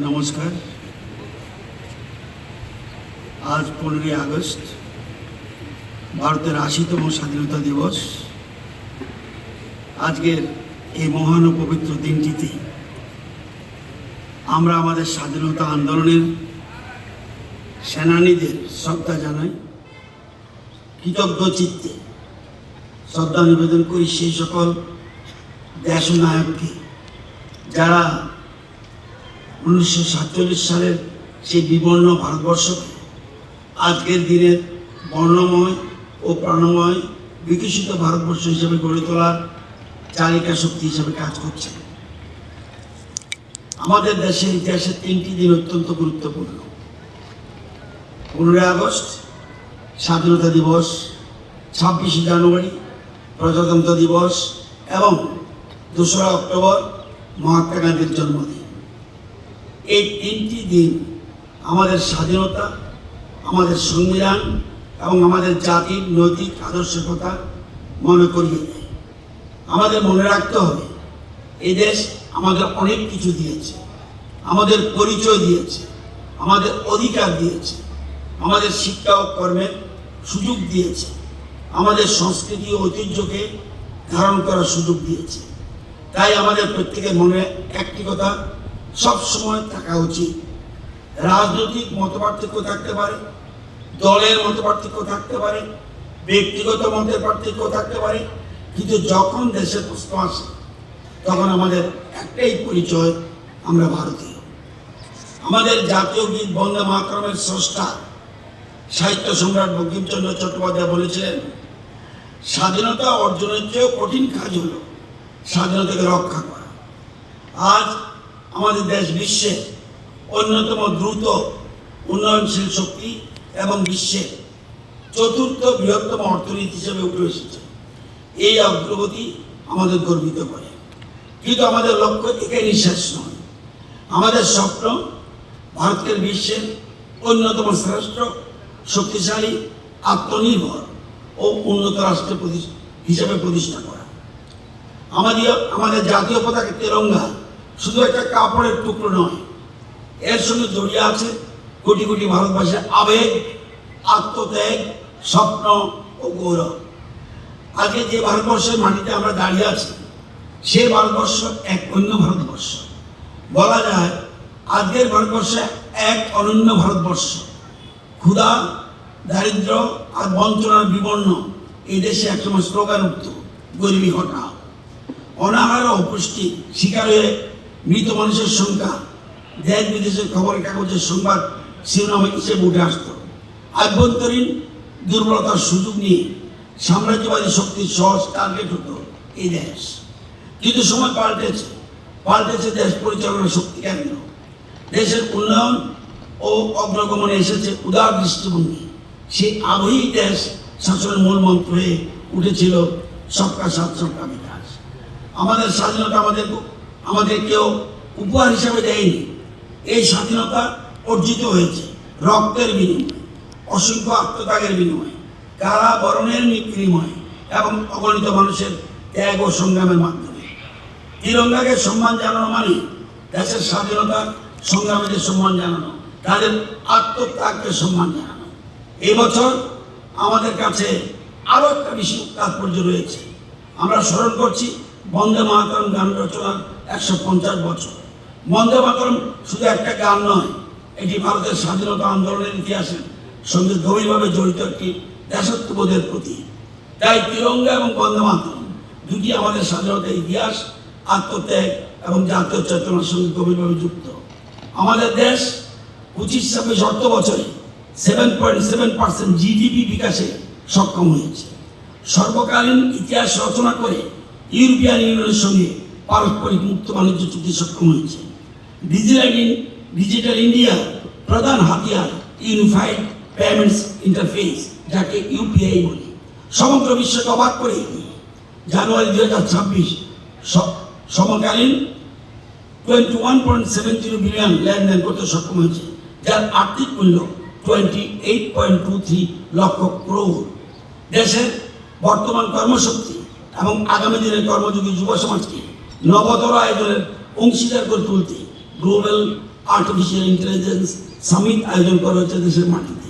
নমস্কার। আজ 15ই আগস্ট ভারতের 80তম স্বাধীনতা দিবস। আজকের এই মহান ও পবিত্র দিনটিতে আমরা আমাদের স্বাধীনতা আন্দোলনের সেনানীদের শ্রদ্ধা জানাই, কৃতজ্ঞ চিত্তে শ্রদ্ধা নিবেদন করি সেই সকল দেশনায়ককে যারা 1947 সালের সেই বিবর্ণ ভারতবর্ষকে আজকের দিনের বর্ণময় ও প্রাণময় বিকশিত ভারতবর্ষ হিসেবে গড়ে তোলার চালিকা শক্তি হিসেবে কাজ করছে। আমাদের দেশের ইতিহাসে 3টি দিন অত্যন্ত গুরুত্বপূর্ণ: 15ই আগস্ট স্বাধীনতা দিবস, 26শে জানুয়ারি প্রজাতন্ত্র দিবস এবং 2রা অক্টোবর মহাত্মা গান্ধীর জন্মদিন। এই 3টি দিন আমাদের স্বাধীনতা, আমাদের সংবিধান এবং আমাদের জাতির নৈতিক আদর্শের কথা মনে করিয়ে দেয়। আমাদের মনে রাখতে হবে, এই দেশ আমাদের অনেক কিছু দিয়েছে, আমাদের পরিচয় দিয়েছে, আমাদের অধিকার দিয়েছে, আমাদের শিক্ষা ও কর্মের সুযোগ দিয়েছে, আমাদের সংস্কৃতি ও ঐতিহ্যকে ধারণ করার সুযোগ দিয়েছে। তাই আমাদের প্রত্যেকের মনে একটি কথা সবসময় থাকা উচিত: রাজনৈতিক মতপার্থক্য থাকতে পারে, দলের মতপার্থক্য থাকতে পারে, ব্যক্তিগত মতের পার্থক্য থাকতে পারে, কিন্তু যখন দেশের প্রশ্ন আসে তখন আমাদের একটাই পরিচয়, আমরা ভারতীয়। আমাদের জাতীয় গীত বন্দে মাতরমের স্রষ্টা সাহিত্য সম্রাট বঙ্কিমচন্দ্র চট্টোপাধ্যায় বলেছিলেন, স্বাধীনতা অর্জনের চেয়েও কঠিন কাজ হলো স্বাধীনতাকে রক্ষা করা। আজ আমাদের দেশ বিশ্বের অন্যতম দ্রুত উন্নয়নশীল শক্তি এবং বিশ্বের 4র্থ বৃহত্তম অর্থনীতি হিসেবে উঠে এসেছে। এই অগ্রগতি আমাদের গর্বিত করে, কিন্তু আমাদের লক্ষ্য এখানেই শেষ নয়। আমাদের স্বপ্ন ভারতকে বিশ্বের অন্যতম শ্রেষ্ঠ, শক্তিশালী, আত্মনির্ভর ও উন্নত রাষ্ট্র হিসেবে প্রতিষ্ঠা করা। আমাদের জাতীয় পতাকা তেরঙ্গা শুধু একটা কাপড়ের টুকরো নয়, এর সঙ্গে জড়িয়ে আছে কোটি কোটি ভারতবাসীর আবেগ, আত্মত্যাগ, স্বপ্ন ও গৌরব। আজকে যে ভারতবর্ষের মাটিতে আমরা দাঁড়িয়ে আছি, সে ভারতবর্ষ এক অন্য ভারতবর্ষ। বলা যায় আজকের ভারতবর্ষ এক অনন্য ভারতবর্ষ। ক্ষুধা, দারিদ্র আর বঞ্চনার বিবর্ণ এই দেশে একসময় স্লোগান উঠত, গরিবি হটাও। অনাহার ও অপুষ্টি শিকার হয়ে মৃত মানুষের সংখ্যা দেশ বিদেশের খবরের কাগজের সংবাদ শিরোনাম হিসেবে উঠে আসত। আভ্যন্তরীণ দুর্বলতার সুযোগ নিয়ে সাম্রাজ্যবাদী শক্তির সহজ টার্গেট হতো এই দেশ। কিন্তু সময় পাল্টেছে দেশ পরিচালনার শক্তি কেন্দ্র। দেশের উন্নয়ন ও অগ্রগমনে এসেছে উদার দৃষ্টিভঙ্গি। সেই আবহেই দেশ শাসনের মূল মন্ত্র হয়ে উঠেছিল সবকা সাথ সবকা বিকাশ। আমাদের স্বাধীনতা আমাদের কেউ উপহার হিসাবে দেয়নি। এই স্বাধীনতা অর্জিত হয়েছে রক্তের বিনিময়ে, অসংখ্য আত্মত্যাগের বিনিময়ে, কারাবরণের বিনিময়ে এবং অগণিত মানুষের ত্যাগ ও সংগ্রামের মাধ্যমে। তিরঙ্গাকে সম্মান জানানো মানে দেশের স্বাধীনতা সংগ্রামীদের সম্মান জানানো, তাদের আত্মত্যাগকে সম্মান জানানো। এই বছর আমাদের কাছে আরো একটা বিশেষ তাৎপর্য রয়েছে। আমরা স্মরণ করছি বন্দে মাতরম গান রচনার 150 বছর। বন্দে মাতরম শুধু একটা গান নয়, এটি ভারতের স্বাধীনতা আন্দোলনের ইতিহাসের সঙ্গে গভীরভাবে জড়িত একটি দেশাত্মবোধের প্রতীক। তাই তিরঙ্গা এবং বন্দে মাতরম দুটি আমাদের স্বাধীনতার ইতিহাস, আত্মত্যাগ এবং জাতীয় চেতনার সঙ্গে গভীরভাবে যুক্ত। আমাদের দেশ 25-26 অর্থ বছরে 7.7% জিডিপি বিকাশে সক্ষম হয়েছে। সর্বকালীন ইতিহাস রচনা করে ইউরোপিয়ান ইউনিয়নের সঙ্গে পারস্পরিক মুক্ত বাণিজ্য চুক্তি সক্ষম হয়েছে। ডিজিটাল ইন্ডিয়া প্রধান হাতিয়ার ইউনিফাইড পেমেন্টস ইন্টারফেস, যাকে ইউপিআই বলি, সমগ্র বিশ্বকে অবাক করে জানুয়ারি 2026 সমকালীন 21.70 বিলিয়ন লেনদেন করতে সক্ষম হয়েছে, যার আর্থিক মূল্য 28.23 লক্ষ ক্রোড়। দেশের বর্তমান কর্মশক্তি এবং আগামী দিনের কর্মযোগী যুব সমাজকে নবতর আয়োজনের অংশীদার করে তুলতে গ্লোবাল আর্টিফিশিয়াল ইন্টেলিজেন্স সামিট আয়োজন করা হচ্ছে দেশের মাটিতে।